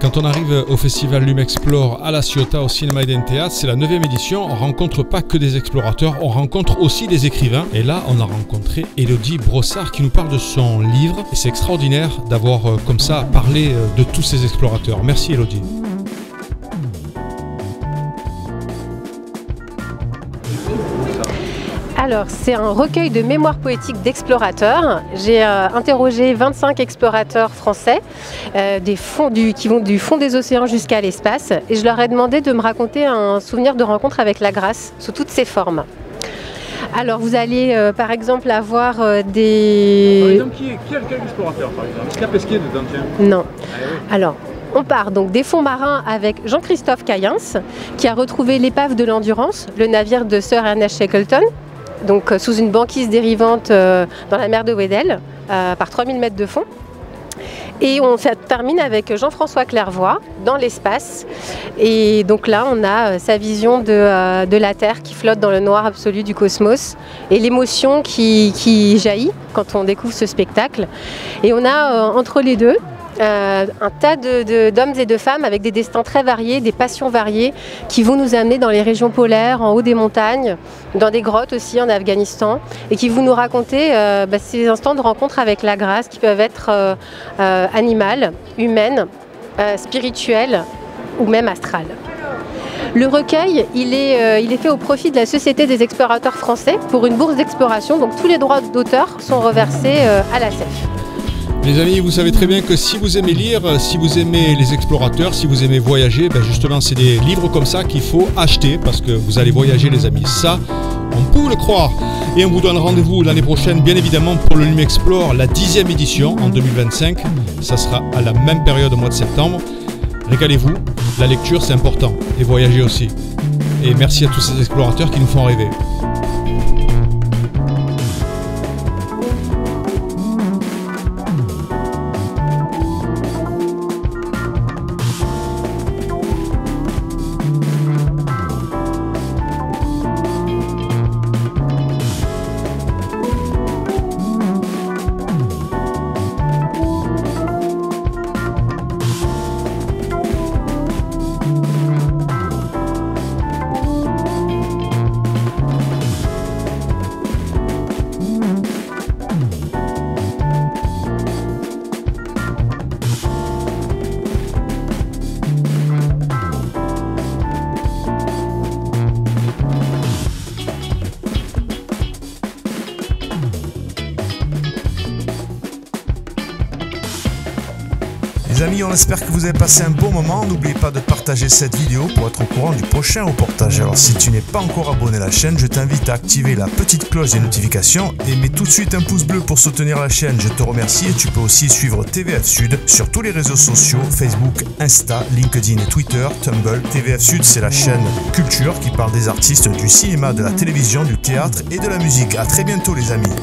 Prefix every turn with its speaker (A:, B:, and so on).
A: Quand on arrive au festival Lumexplore à La Ciotat au cinéma Eden Théâtre, c'est la 9e édition, on rencontre pas que des explorateurs, on rencontre aussi des écrivains. Et là, on a rencontré Élodie Brossard qui nous parle de son livre. Et c'est extraordinaire d'avoir comme ça parlé de tous ces explorateurs. Merci Élodie.
B: Alors, c'est un recueil de mémoires poétiques d'explorateurs. J'ai interrogé 25 explorateurs français qui vont du fond des océans jusqu'à l'espace. Et je leur ai demandé de me raconter un souvenir de rencontre avec la Grâce sous toutes ses formes. Alors, vous allez par exemple avoir des...
C: Par exemple, quel explorateur par exemple? Est-ce qu'il y a Pesquet dedans?
B: Non. Alors, on part donc des fonds marins avec Jean-Christophe Caïens, qui a retrouvé l'épave de l'Endurance, le navire de Sir Ernest Shackleton, donc sous une banquise dérivante dans la mer de Weddell, par 3000 mètres de fond. Et on termine avec Jean-François Clairvoy dans l'espace. Et donc là, on a sa vision de la Terre qui flotte dans le noir absolu du cosmos et l'émotion qui jaillit quand on découvre ce spectacle. Et on a entre les deux un tas d'hommes et de femmes avec des destins très variés, des passions variées qui vont nous amener dans les régions polaires, en haut des montagnes, dans des grottes aussi en Afghanistan et qui vont nous raconter ces instants de rencontre avec la Grâce qui peuvent être animales, humaines, spirituelles ou même astrales. Le recueil, il est fait au profit de la Société des explorateurs français pour une bourse d'exploration, donc tous les droits d'auteur sont reversés à la CEF.
A: Les amis, vous savez très bien que si vous aimez lire, si vous aimez les explorateurs, si vous aimez voyager, justement c'est des livres comme ça qu'il faut acheter parce que vous allez voyager les amis. Ça, on peut le croire. Et on vous donne rendez-vous l'année prochaine, bien évidemment, pour le Lumexplore, la 10e édition en 2025. Ça sera à la même période au mois de septembre. Régalez-vous, la lecture c'est important et voyager aussi. Et merci à tous ces explorateurs qui nous font rêver.
D: Les amis, on espère que vous avez passé un bon moment. N'oubliez pas de partager cette vidéo pour être au courant du prochain reportage. Alors si tu n'es pas encore abonné à la chaîne, je t'invite à activer la petite cloche des notifications et mets tout de suite un pouce bleu pour soutenir la chaîne. Je te remercie et tu peux aussi suivre TVF Sud sur tous les réseaux sociaux, Facebook, Insta, LinkedIn et Twitter, Tumblr. TVF Sud, c'est la chaîne culture qui parle des artistes du cinéma, de la télévision, du théâtre et de la musique. À très bientôt les amis.